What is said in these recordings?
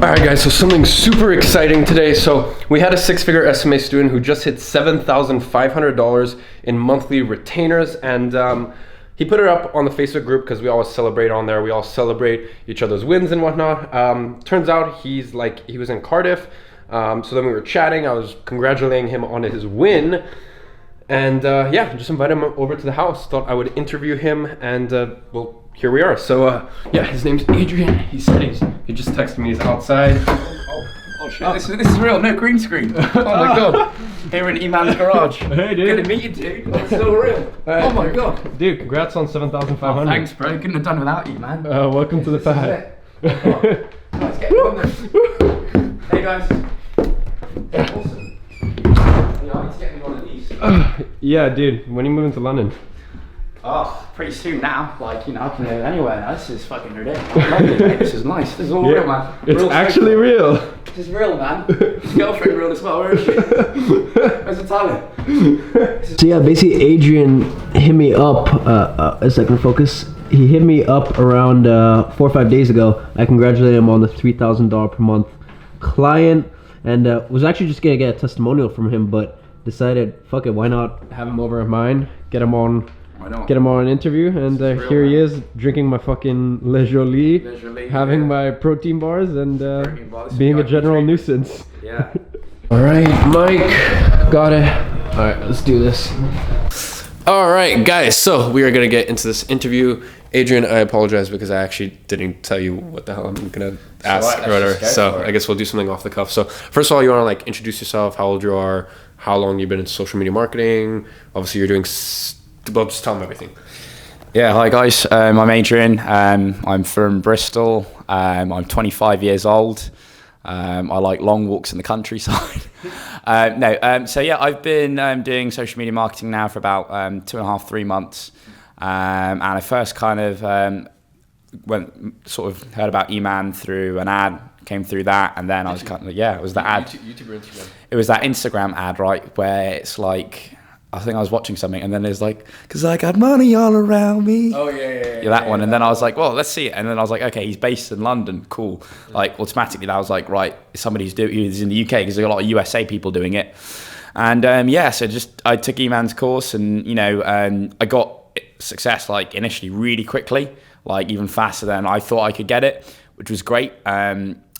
Alright guys, so something super exciting today. So we had a six-figure SMA student who just hit $7,500 in monthly retainers, and he put it up on the Facebook group because we always celebrate on there. We all celebrate each other's wins and whatnot. Turns out he was in Cardiff, so then we were chatting. I was congratulating him on his win, and just invited him over to the house. Thought I would interview him, and well, here we are. So his name's Adrian. He said he just texted me. He's outside. Oh shit! This is real. No green screen. Oh my god! Here in Iman's garage. Hey dude. Good to meet you, dude. It's so real. Oh my god. Dude, congrats on 7,500. Oh, thanks, bro. Couldn't have done without you, man. Welcome to the pad. Let's get on this. Hey guys. Awesome. I need to get me one of these. Yeah, dude. When are you moving to London? Oh, pretty soon now. Like, I can live anywhere now. This is fucking ridiculous. I love it, mate. This is nice. This is all real, man. It's real actually real. This is real, man. His girlfriend real as well. Where is she? Where's the talent? So yeah, basically Adrian hit me up, a second focus. He hit me up around 4 or 5 days ago. I congratulated him on the $3,000 per month client, and was actually just gonna get a testimonial from him, but decided, fuck it, why not have him over at mine, get him on an interview, and here he is drinking my fucking leisurely, having my protein bars, and being a general nuisance. Yeah. All right, Mike, got it. All right, let's do this. All right, guys, so we are gonna get into this interview. Adrian, I apologize because I actually didn't tell you what the hell I'm gonna ask or whatever. So I guess we'll do something off the cuff. So first of all, you wanna like introduce yourself, how old you are, how long you've been in social media marketing. Obviously, you're doing. Well, just tell them everything. Yeah, hi guys. I'm Adrian. I'm from Bristol. I'm 25 years old. I like long walks in the countryside. So yeah, I've been doing social media marketing now for about 2.5, 3 months. And I first kind of heard about Iman through an ad, came through that, and then I was kind of, it was the ad. YouTube or Instagram? It was that Instagram ad, right, where it's like, I think I was watching something, and then there's like, because I got money all around me. Oh, yeah. That one. And then I was like, well, let's see it. And then I was like, okay, he's based in London. Cool. Like, automatically, I was like, right, somebody who's in the UK, because there's a lot of USA people doing it. And so I took Iman's course, and, I got success, like, initially really quickly, like, even faster than I thought I could get it, which was great.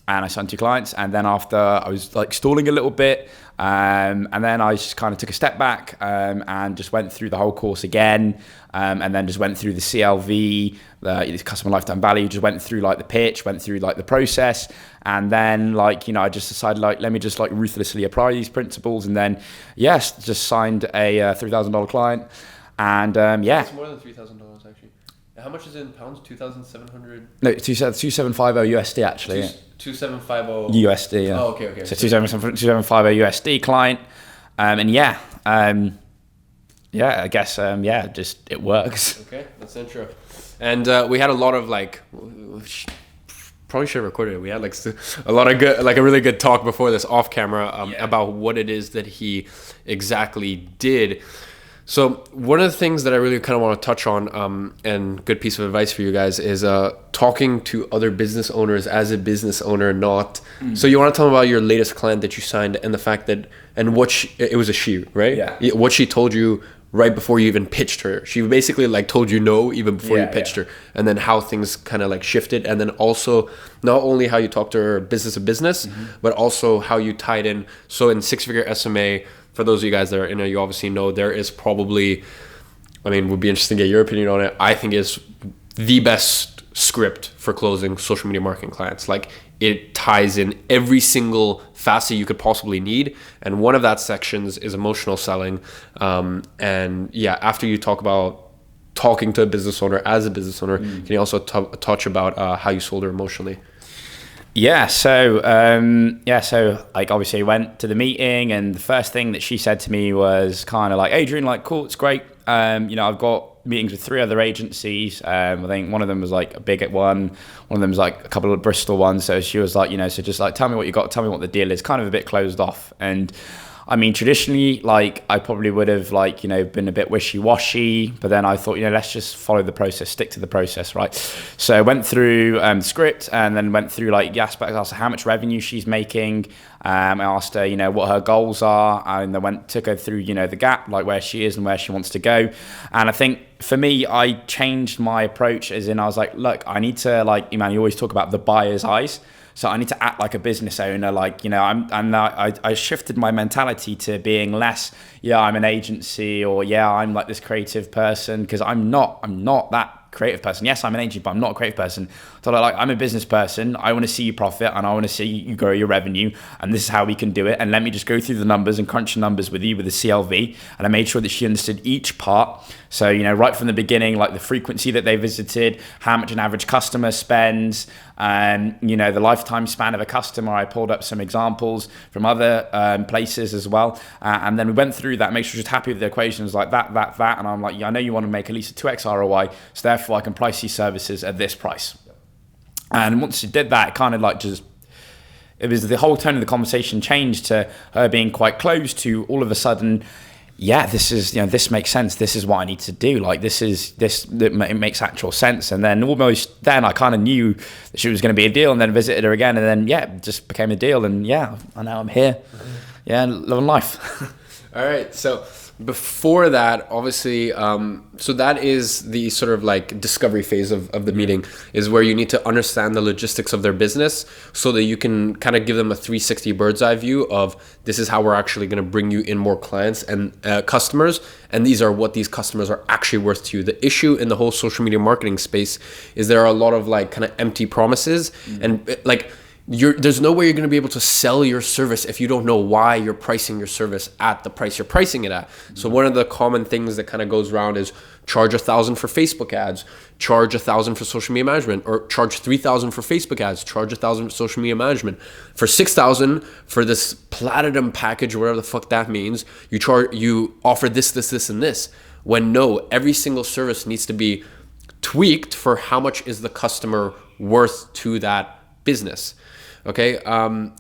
And I signed 2 clients, and then after I was like stalling a little bit, and then I just kind of took a step back and just went through the whole course again, and then just went through the CLV, the customer lifetime value, just went through like the pitch, went through like the process, and then I just decided let me just like ruthlessly apply these principles, and then just signed a $3,000 client, and It's more than $3,000 actually. How much is it in pounds? 2,700? No, 2750 USD actually. 2750 USD, yeah. Oh, okay. So 2750 USD client, I guess, just it works. Okay, that's intro. And we had a lot of probably should have recorded it. We had a lot of good, a really good talk before this off camera about what it is that he exactly did. So one of the things that I really kind of want to touch on, and good piece of advice for you guys, is talking to other business owners as a business owner, not. So you want to tell them about your latest client that you signed, and the fact that, and it was a she, right? Yeah. What she told you right before you even pitched her. She basically told you no even before you pitched her, and then how things kind of shifted, and then also not only how you talked to her business to business, but also how you tied in. So in six-figure SMA. For those of you guys that are in it, you obviously know there is probably, would be interesting to get your opinion on it. I think is the best script for closing social media marketing clients. It ties in every single facet you could possibly need. And one of that sections is emotional selling. After you talk about talking to a business owner as a business owner, can you also touch about how you sold her emotionally? So obviously I went to the meeting, and the first thing that she said to me was kind of like, Adrian, cool, it's great. I've got meetings with 3 other agencies. I think one of them was a big one of them was a couple of Bristol ones. So she was so just tell me what you got, tell me what the deal is, kind of a bit closed off. And I mean, traditionally, like I probably would have like, been a bit wishy-washy, but then I thought, let's just follow the process, stick to the process, right? So I went through script and then went through like the aspects, asked her how much revenue she's making. I asked her, what her goals are, and I took her through, the gap, like where she is and where she wants to go. And I think for me, I changed my approach as in I was like, look, I need to like, Iman, you always talk about the buyer's eyes. So I need to act like a business owner, like, I shifted my mentality to being less, I'm an agency, or I'm like this creative person, because I'm not that creative person. Yes, I'm an agent, but I'm not a creative person. So I'm a business person. I want to see you profit and I want to see you grow your revenue, and this is how we can do it. And let me just go through the numbers and crunch the numbers with you with the CLV. And I made sure that she understood each part. So, right from the beginning, like the frequency that they visited, how much an average customer spends, the lifetime span of a customer. I pulled up some examples from other places as well. And then we went through that, make sure she's happy with the equations like that. And I'm like, I know you want to make at least a 2x ROI. So therefore I can price these services at this price. And once she did that, it kind of like it was the whole tone of the conversation changed to her being quite close to all of a sudden, this is, this makes sense. This is what I need to do. Like it makes actual sense. And then almost then I kind of knew that she was going to be a deal, and then visited her again. And then, it just became a deal. And now I'm here. Living life. All right. So before that, obviously, so that is the sort of like discovery phase of the meeting, is where you need to understand the logistics of their business so that you can kind of give them a 360 bird's eye view of this is how we're actually going to bring you in more clients and customers. And these are what these customers are actually worth to you. The issue in the whole social media marketing space is there are a lot of like kind of empty promises and like, there's no way you're going to be able to sell your service if you don't know why you're pricing your service at the price you're pricing it at. So one of the common things that kind of goes around is charge $1,000 for Facebook ads, charge $1,000 for social media management, or charge $3,000 for Facebook ads, charge $1,000 for social media management. For $6,000 for this platinum package, whatever the fuck that means, you offer this, and this. When no, every single service needs to be tweaked for how much is the customer worth to that business. Okay,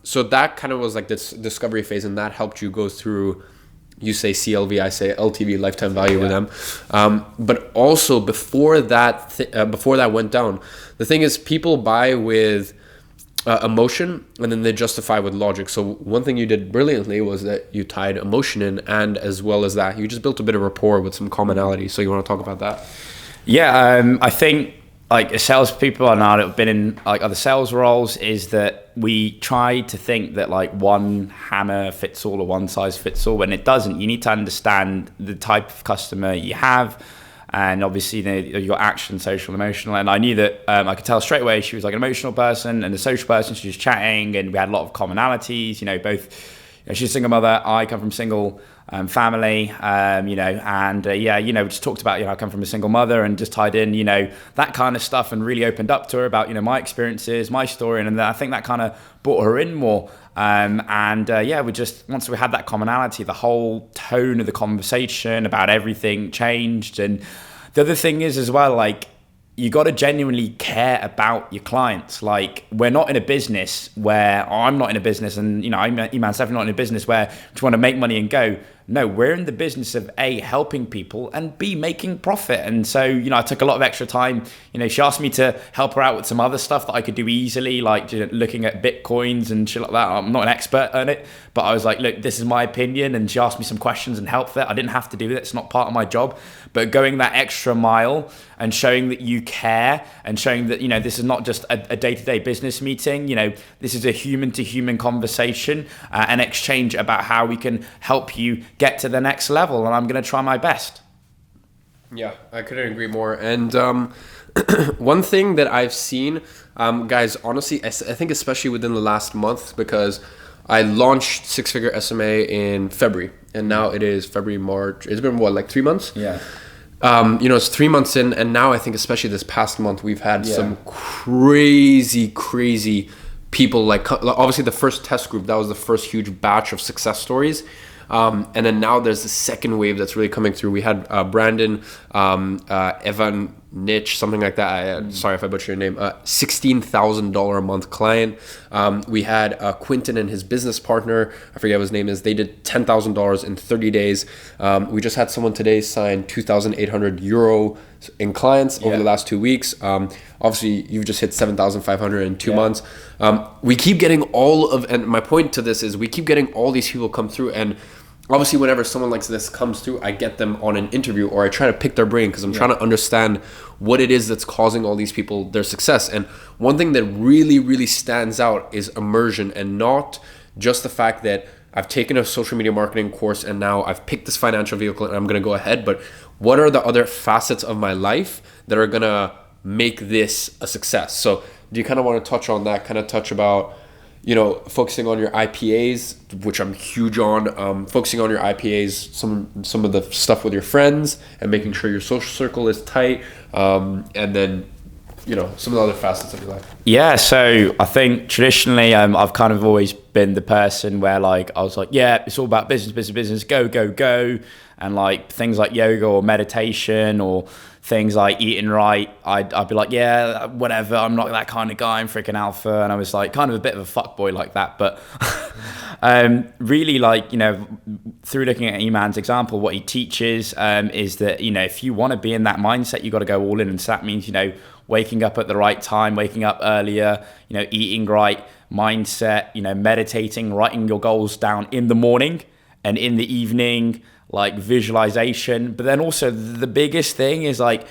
so that kind of was like this discovery phase, and that helped you go through, you say CLV, I say LTV, lifetime value with them. But also before that went down, the thing is people buy with emotion and then they justify with logic. So one thing you did brilliantly was that you tied emotion in, and as well as that, you just built a bit of rapport with some commonality. So you want to talk about that? Yeah, I think like salespeople and I have been in like other sales roles is that we try to think that like one hammer fits all or one size fits all, when it doesn't. You need to understand the type of customer you have, and obviously your action, social, emotional. And I knew that I could tell straight away she was like an emotional person and a social person. She was chatting, and we had a lot of commonalities. Both. She's a single mother. I come from single family, we just talked about, I come from a single mother, and just tied in, that kind of stuff, and really opened up to her about, my experiences, my story. And I think that kind of brought her in more. We just, once we had that commonality, the whole tone of the conversation about everything changed. And the other thing is as well, like, you got to genuinely care about your clients. Like, we're not in a business where, or I'm not in a business, and Iman's definitely not in a business where we want to make money and go. No, we're in the business of A, helping people, and B, making profit. And so, I took a lot of extra time. She asked me to help her out with some other stuff that I could do easily, like looking at Bitcoins and shit like that. I'm not an expert on it, but I was like, look, this is my opinion. And she asked me some questions and helped that. I didn't have to do it. It's not part of my job. But going that extra mile and showing that you care, and showing that, this is not just a day-to-day business meeting. This is a human-to-human conversation, an exchange about how we can help you get to the next level, and I'm going to try my best. Yeah, I couldn't agree more. And one thing that I've seen, guys, honestly, I think especially within the last month, because I launched Six Figure SMA in February, and now it is February, March. It's been like 3 months? Yeah. It's 3 months in, and now I think especially this past month, we've had some crazy people. Like, obviously the first test group, that was the first huge batch of success stories. And then now there's the second wave that's really coming through. We had Brandon, Evan, niche, something like that. Sorry if I butcher your name. $16,000 a month client. We had Quinton and his business partner, I forget what his name is. They did $10,000 in 30 days. We just had someone today sign €2,800 in clients over the last 2 weeks. Obviously, you've just hit 7,500 in 2 months. We keep getting and my point to this is we keep getting all these people come through, and obviously whenever someone like this comes through, I get them on an interview or I try to pick their brain because I'm trying to understand what it is that's causing all these people their success. And one thing that really, really stands out is immersion, and not just the fact that I've taken a social media marketing course and now I've picked this financial vehicle and I'm going to go ahead, but what are the other facets of my life that are going to make this a success? So do you kind of want to touch on that, kind of touch about, focusing on your IPAs, which I'm huge on, focusing on your IPAs, some of the stuff with your friends and making sure your social circle is tight, and then, some of the other facets of your life. Yeah, so I think traditionally I've kind of always been the person where like I was like, yeah, it's all about business, go. And like things like yoga or meditation or things like eating right, I'd be like, yeah, whatever, I'm not that kind of guy, I'm freaking alpha. And I was like kind of a bit of a fuckboy like that. But really, like, through looking at Iman's example, what he teaches is that, if you want to be in that mindset, you got to go all in. And so that means, waking up at the right time, waking up earlier, eating right, mindset, meditating, writing your goals down in the morning and in the evening, like visualization. But then also the biggest thing is like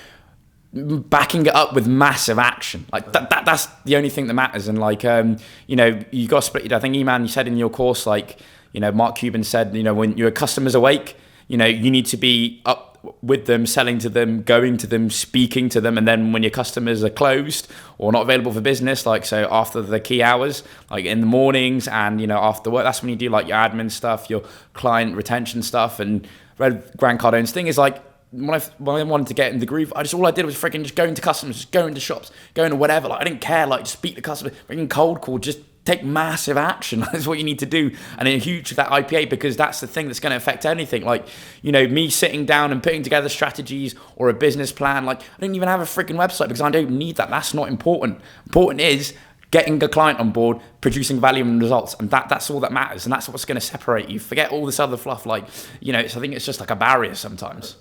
backing it up with massive action. Like that's the only thing that matters. And like, you got to split it. I think, Iman, you said in your course, like, Mark Cuban said, when your customers awake, you need to be up with them, selling to them, going to them, speaking to them. And then when your customers are closed or not available for business, like, so after the key hours, like in the mornings and, after work, that's when you do like your admin stuff, your client retention stuff. And Grant Cardone's thing is like, when I wanted to get in the groove, all I did was freaking just going to customers, just going to shops, going to whatever. Like, I didn't care, like, just speak to customers, freaking cold call, just take massive action. That's what you need to do. And then huge with that IPA, because that's the thing that's going to affect anything. Like, me sitting down and putting together strategies or a business plan. Like, I don't even have a freaking website because I don't need that. That's not important. Important is getting a client on board, producing value and results. And that's all that matters. And that's what's going to separate you. Forget all this other fluff. Like, I think it's just like a barrier sometimes.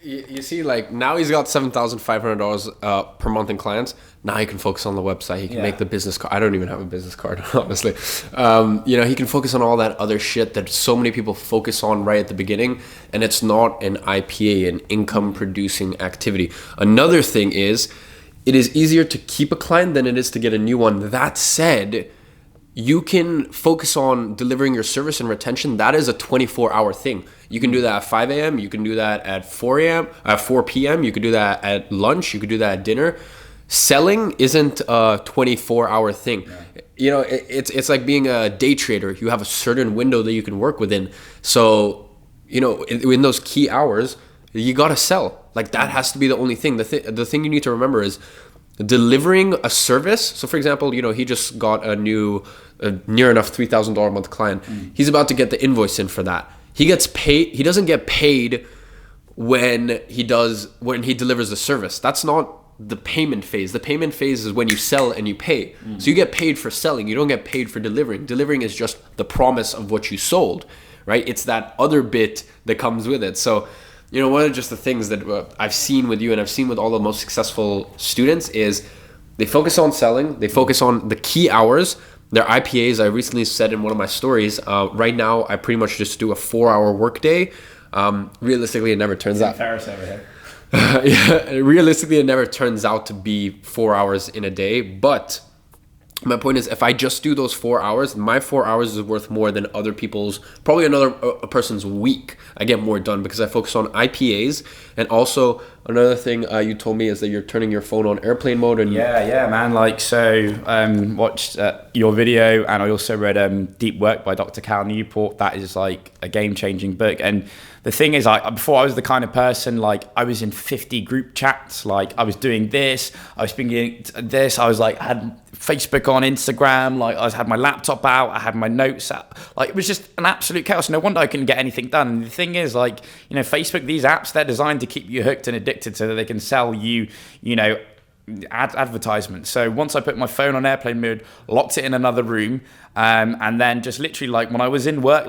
You see, like, now he's got $7,500 per month in clients. Now he can focus on the website. He can make the business card. I don't even have a business card, honestly. He can focus on all that other shit that so many people focus on right at the beginning, and it's not an IPA, an income producing activity. Another thing is, it is easier to keep a client than it is to get a new one. That said, you can focus on delivering your service and retention. That is a 24-hour thing. You can do that at 5 a.m. You can do that at 4 p.m. You could do that at lunch. You could do that at dinner. Selling isn't a 24-hour thing. Yeah. It's like being a day trader. You have a certain window that you can work within. So, in those key hours, you got to sell. Like, that has to be the only thing. The thing you need to remember is delivering a service. So, for example, he just got a new near enough $3,000 a month client. He's about to get the invoice in for that. He gets paid. He doesn't get paid when he delivers the service. That's not the payment phase. The payment phase is when you sell and you pay. So you get paid for selling. You don't get paid for delivering. Delivering is just the promise of what you sold, right? It's that other bit that comes with it. So, one of just the things that I've seen with you and I've seen with all the most successful students is they focus on selling. They focus on the key hours. Their IPAs, I recently said in one of my stories, right now I pretty much just do a 4-hour workday. Realistically, it never turns out. Ferris over here. Realistically, it never turns out to be 4 hours in a day. But my point is, if I just do those 4 hours, my 4 hours is worth more than other people's, probably a person's week. I get more done because I focus on IPAs. And also, another thing you told me is that you're turning your phone on airplane mode. And yeah, man. Like, so watched your video, and I also read Deep Work by Dr. Cal Newport. That is like a game-changing book. And the thing is, before I was the kind of person, like, I was in 50 group chats. Like, I was doing this, I was speaking this, I was like, had Facebook on, Instagram, like, I had my laptop out, I had my notes out. Like, it was just an absolute chaos. No wonder I couldn't get anything done. And the thing is, like, Facebook, these apps, they're designed to keep you hooked and addicted predicted so that they can sell you, advertisements. So once I put my phone on airplane mode, locked it in another room, and then just literally like when I was in work,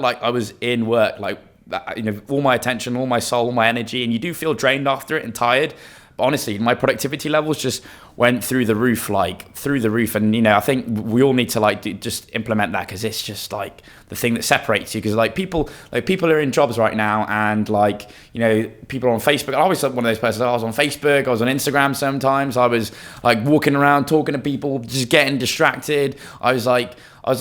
all my attention, all my soul, all my energy, and you do feel drained after it and tired. But honestly, my productivity levels just went through the roof. And I think we all need to just implement that, because it's just like the thing that separates you. Because people are in jobs right now, and people are on Facebook. I was one of those persons. I was on Facebook, I was on Instagram sometimes. I was like walking around talking to people, just getting distracted. I was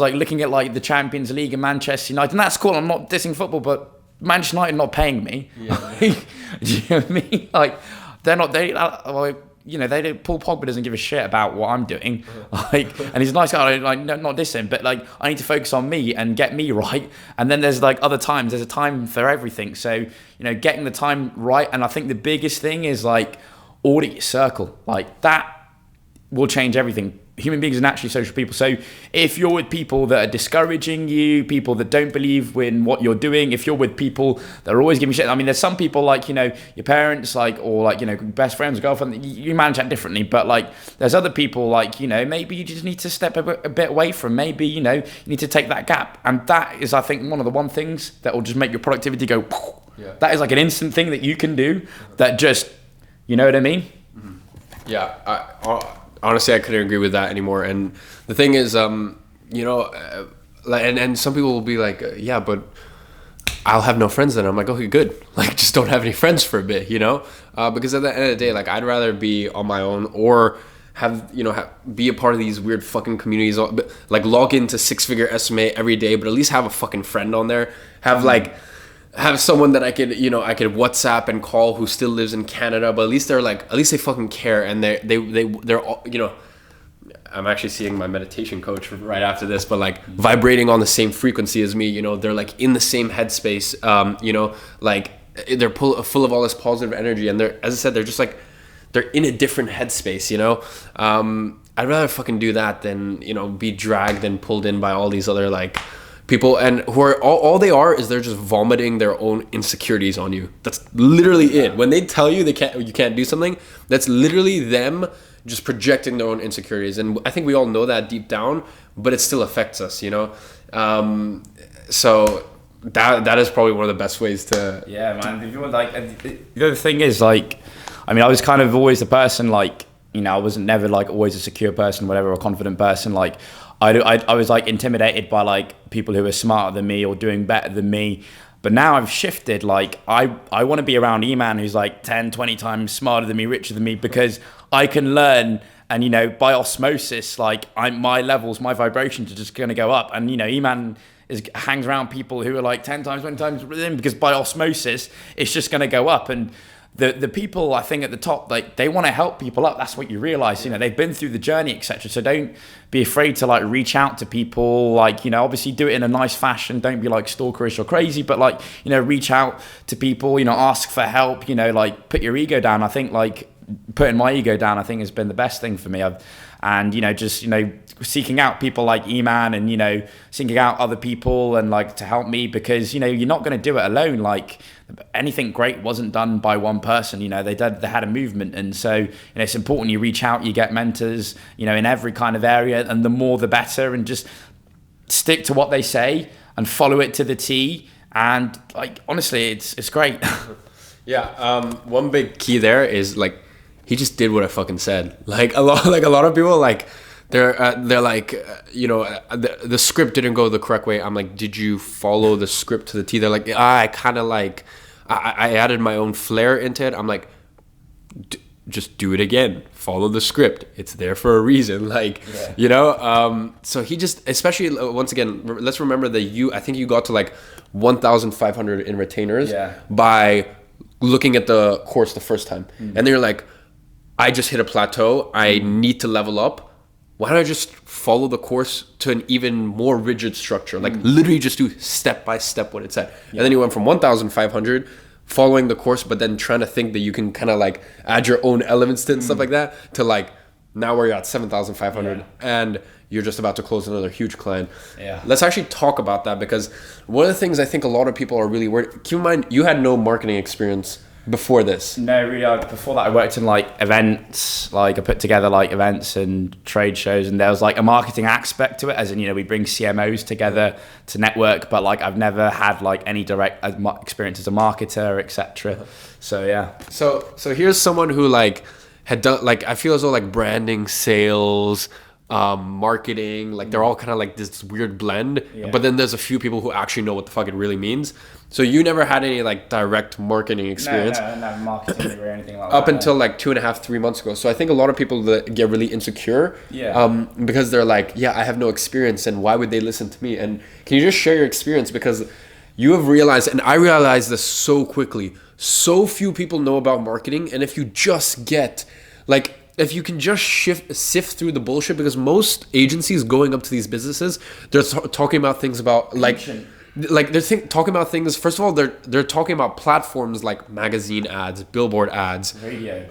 looking at like the Champions League in Manchester United, and that's cool. I'm not dissing football, but Manchester United not paying me. Yeah. Do you know what I mean? Like, Paul Pogba doesn't give a shit about what I'm doing. And he's a nice guy, not dissing, but I need to focus on me and get me right. And then there's other times, there's a time for everything. So, getting the time right. And I think the biggest thing is audit your circle. That will change everything. Human beings are naturally social people. So if you're with people that are discouraging you, people that don't believe in what you're doing, if you're with people that are always giving shit, I mean, there's some people your parents, or best friends, girlfriend, you manage that differently. But there's other people maybe you just need to step a bit away from. Maybe you need to take that gap, and that is, I think, one of the things that will just make your productivity go. Yeah. That is an instant thing that you can do. That just, you know what I mean? Mm-hmm. Yeah. Honestly, I couldn't agree with that anymore. And the thing is, and some people will be like, yeah, but I'll have no friends then. I'm like, okay, good. Just don't have any friends for a bit, because at the end of the day, I'd rather be on my own, or be a part of these weird fucking communities, log into Six Figure SMA every day, but at least have a fucking friend on there. Have someone that I could WhatsApp and call who still lives in Canada, but at least they fucking care, and they're all, I'm actually seeing my meditation coach right after this, but vibrating on the same frequency as me, they're in the same headspace, they're full of all this positive energy, and they're, as I said, they're just they're in a different headspace, I'd rather fucking do that than, be dragged and pulled in by all these other people, and who are all they are is they're just vomiting their own insecurities on you. That's literally it. When they tell you you can't do something, that's literally them just projecting their own insecurities. And I think we all know that deep down, but it still affects us, So that is probably one of the best ways to. Yeah, man. If you want, the other thing is I was kind of always the person I wasn't never always a secure person, whatever, a confident person. I was intimidated by people who are smarter than me or doing better than me. But now I've shifted. I want to be around Iman, who's 10, 20 times smarter than me, richer than me, because I can learn, and by osmosis, my levels, my vibrations are just going to go up. And Iman hangs around people who are 10 times, 20 times with him, because by osmosis it's just going to go up. And the people, I think, at the top, they want to help people up. That's what you realize. They've been through the journey, etc. So don't be afraid to reach out to people. Obviously do it in a nice fashion. Don't be stalkerish or crazy, but reach out to people. Ask for help. Put your ego down. I think putting my ego down, I think, has been the best thing for me. Seeking out people like Iman, and seeking out other people and to help me, because you're not going to do it alone. Anything great wasn't done by one person. They had a movement, and so it's important you reach out, you get mentors in every kind of area, and the more the better, and just stick to what they say and follow it to the T. And honestly, it's great. Yeah. One big key there is he just did what I fucking said. A lot of people they're the script didn't go the correct way. I'm did you follow the script to the T? They're I kind of I added my own flair into it. I'm just do it again. Follow the script. It's there for a reason. So he just, especially once again, let's remember that I think you got to 1,500 in retainers by looking at the course the first time. And then you're I just hit a plateau. I need to level up. Why don't I just follow the course to an even more rigid structure? Literally just do step by step what it said. And then you went from 1,500 following the course, but then trying to think that you can kind of add your own elements to it and stuff like that, to now where you're at 7,500 and you're just about to close another huge client. Yeah. Let's actually talk about that, because one of the things I think a lot of people are really worried. Keep in mind, you had no marketing experience before this? No, really. Before that, I worked in like events. Like I put together like events and trade shows, and there was like a marketing aspect to it, as in, you know, we bring CMOs together to network. But like I've never had like any direct experience as a marketer, etc. So yeah. So here's someone who like had done, like, I feel as though like branding, sales, marketing, like they're all kind of like this weird blend. Yeah. But then there's a few people who actually know what the fuck it really means. So you never had any like direct marketing experience. No marketing or anything like Up that. until like 2.5, 3 months ago. So I think a lot of people that get really insecure, Yeah. because they're like, yeah, I have no experience, and why would they listen to me? And can you just share your experience? Because you have realized, and I realized this so quickly, so few people know about marketing. And if you just get like, if you can just sift through the bullshit, because most agencies going up to these businesses, they're talking about things about like they're talking about things. First of all, they're talking about platforms like magazine ads, billboard ads,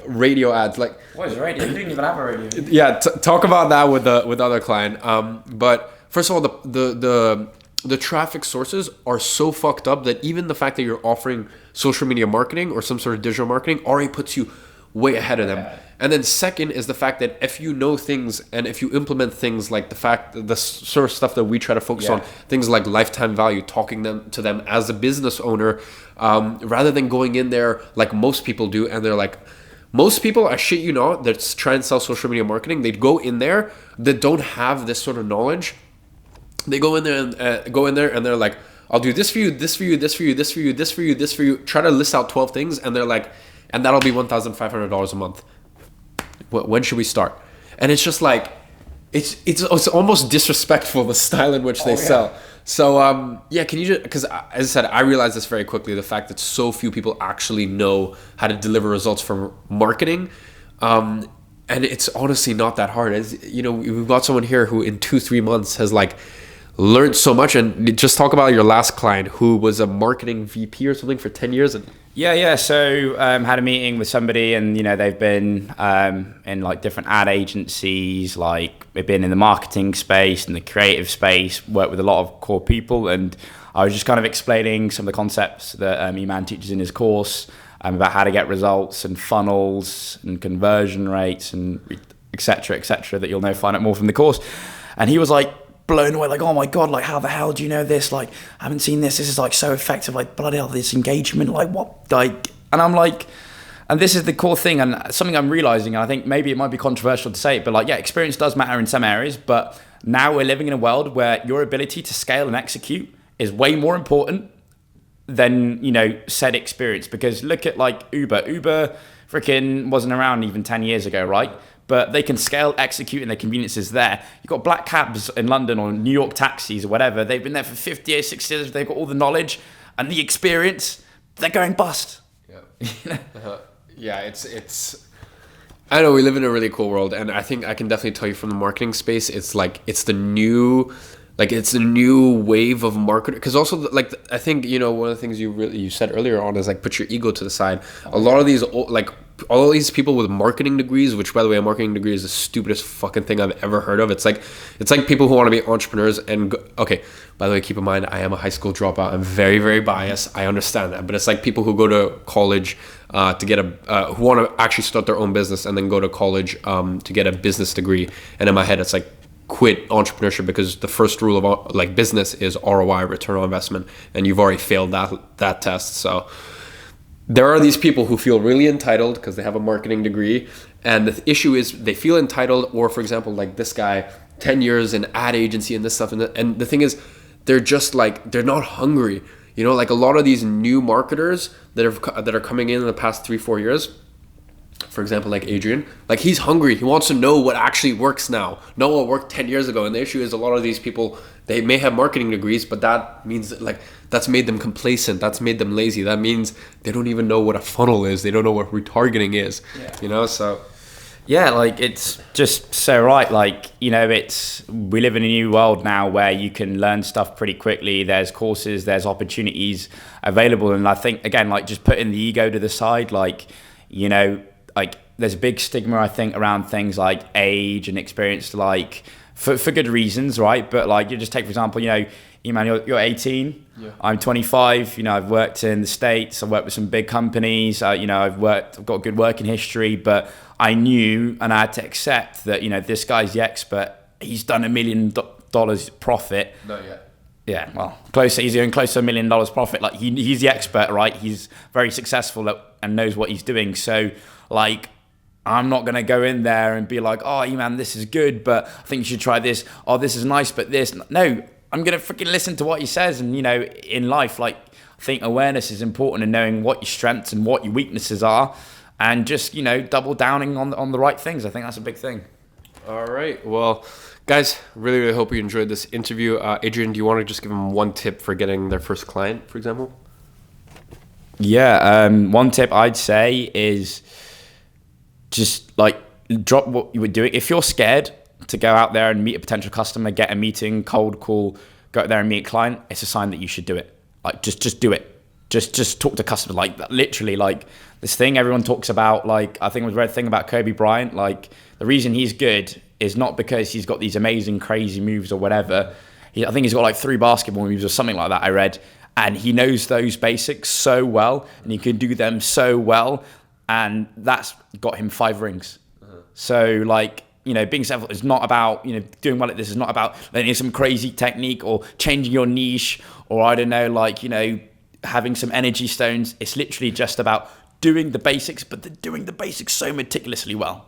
radio ads. Like, what is radio? You didn't even have a radio. Yeah, talk about that with other client. But first of all, the traffic sources are so fucked up that even the fact that you're offering social media marketing or some sort of digital marketing already puts you way ahead of them. Yeah. And then second is the fact that if you know things and if you implement things like the sort of stuff that we try to focus on, things like lifetime value, talking to them as a business owner, rather than going in there like most people do, and they're like, most people, I shit you not, that try and sell social media marketing, they go in there that don't have this sort of knowledge. They go in there and they're like, I'll do this for you, this for you, this for you, this for you, this for you, this for you. Try to list out 12 things, and they're like, and that'll be $1,500 a month. When should we start? And it's just like, it's almost disrespectful, the style in which they sell. So can you just, because as I said, I realized this very quickly, the fact that so few people actually know how to deliver results from marketing. And it's honestly not that hard. As you know, we've got someone here who in 2-3 months has like learned so much. And just talk about your last client who was a marketing VP or something for 10 years. And Yeah. So had a meeting with somebody, and you know, they've been in like different ad agencies, like they've been in the marketing space and the creative space, worked with a lot of core people, and I was just kind of explaining some of the concepts that Iman teaches in his course about how to get results and funnels and conversion rates and et cetera, that you'll find out more from the course. And he was like blown away, like, oh my God, like how the hell do you know this? Like, I haven't seen this. This is like so effective. Like, bloody hell, this engagement, like what? Like, and I'm like, and this is the core thing, and something I'm realizing, and I think maybe it might be controversial to say it, but like, yeah, experience does matter in some areas, but now we're living in a world where your ability to scale and execute is way more important than, you know, said experience. Because look at like Uber freaking wasn't around even 10 years ago, right? But they can scale, execute, and their convenience is there. You've got black cabs in London or New York taxis or whatever. They've been there for 50 years, 60 years. They've got all the knowledge and the experience. They're going bust. Yeah. Yeah, it's I know we live in a really cool world, and I think I can definitely tell you from the marketing space, it's the new wave of marketer. Because also, like, I think, you know, one of the things you said earlier on is like put your ego to the side. A lot of these all these people with marketing degrees, which by the way, a marketing degree is the stupidest fucking thing I've ever heard of. It's like people who want to be entrepreneurs and okay, by the way, keep in mind, I am a high school dropout. I'm very, very biased. I understand that, but it's like people who go to college to get who want to actually start their own business and then go to college to get a business degree. And in my head, it's like, quit entrepreneurship, because the first rule of like business is ROI, return on investment, and you've already failed that test. So there are these people who feel really entitled because they have a marketing degree, and the issue is they feel entitled, or for example, like this guy, 10 years in ad agency and this stuff, and the thing is, they're just like, they're not hungry. You know, like a lot of these new marketers that are coming in the past 3-4 years, for example, like Adrian, like he's hungry. He wants to know what actually works now, not what worked 10 years ago. And the issue is a lot of these people, they may have marketing degrees, but that means that, like, that's made them complacent. That's made them lazy. That means they don't even know what a funnel is. They don't know what retargeting is, you know? So yeah, like it's just so right. Like, you know, we live in a new world now where you can learn stuff pretty quickly. There's courses, there's opportunities available. And I think, again, like just putting the ego to the side, like, you know, like there's a big stigma, I think, around things like age and experience, like for good reasons, right? But like, you just take, for example, you know, Iman, you're 18. Yeah. I'm 25. You know, I've worked in the States. I've worked with some big companies. You know, I've got good working history, but I knew and I had to accept that, you know, this guy's the expert. He's done $1 million profit. Not yet. Yeah, well, closer. He's doing close to $1 million profit. Like he's the expert, right? He's very successful and knows what he's doing. So, like, I'm not gonna go in there and be like, oh, man, this is good, but I think you should try this. Oh, this is nice, but this. No, I'm gonna freaking listen to what he says. And you know, in life, like, I think awareness is important in knowing what your strengths and what your weaknesses are, and just, you know, double downing on the right things. I think that's a big thing. All right. Well, guys, really hope you enjoyed this interview. Adrian, do you want to just give them one tip for getting their first client, for example? Yeah, one tip I'd say is just like drop what you were doing. If you're scared to go out there and meet a potential customer, get a meeting, cold call, go out there and meet a client, it's a sign that you should do it. Like just do it. Just talk to customers. Like literally, like this thing everyone talks about. Like I think it was a red thing about Kobe Bryant. Like the reason he's good is not because he's got these amazing, crazy moves or whatever. I think he's got like 3 basketball moves or something like that, I read. And he knows those basics so well, and he can do them so well. And that's got him 5 rings. So, like, you know, being successful is not about, you know, doing well at this. Is not about learning some crazy technique or changing your niche or, I don't know, like, you know, having some energy stones. It's literally just about doing the basics, but doing the basics so meticulously well.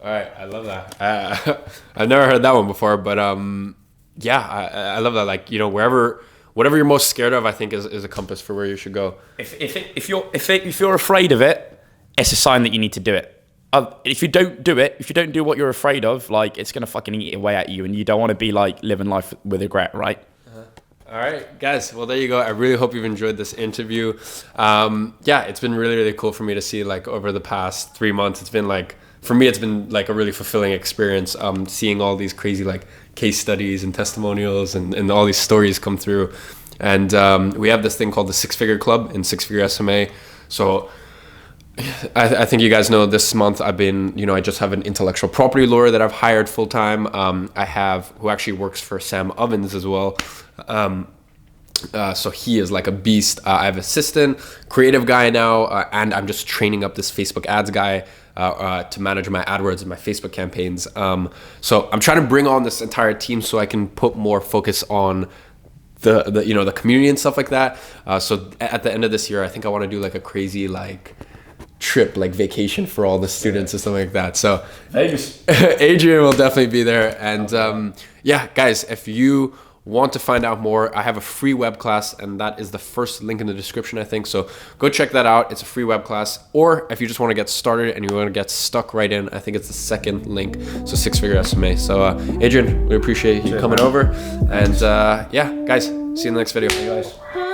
All right, I love that. I've never heard that one before, but yeah, I love that. Like, you know, whatever you're most scared of, I think is a compass for where you should go. If you're afraid of it, it's a sign that you need to do it. If you don't do it, if you don't do what you're afraid of, like, it's gonna fucking eat away at you, and you don't want to be like living life with regret, right? All right, guys. Well, there you go. I really hope you've enjoyed this interview. Yeah, it's been really cool for me to see, like, over the past 3 months. It's been like, for me, it's been like a really fulfilling experience. Seeing all these crazy like case studies and testimonials and all these stories come through. And we have this thing called the 6-Figure Club in 6-Figure SMA. So I think you guys know this month I've been, you know, I just have an intellectual property lawyer that I've hired full time. I have who actually works for Sam Ovens as well. So he is like a beast. I have assistant, creative guy now, and I'm just training up this Facebook ads guy to manage my AdWords and my Facebook campaigns. So I'm trying to bring on this entire team so I can put more focus on the you know, the community and stuff like that. So at the end of this year, I think I want to do like a crazy like trip, like vacation for all the students or something like that. So Vegas. Adrian will definitely be there. And yeah, guys, if you want to find out more, I have a free web class, and that is the first link in the description, I think. So go check that out. It's a free web class. Or if you just want to get started and you want to get stuck right in, I think it's the second link. So 6-Figure SMA. So Adrian, we appreciate you coming over. And yeah, guys, see you in the next video. Hey guys.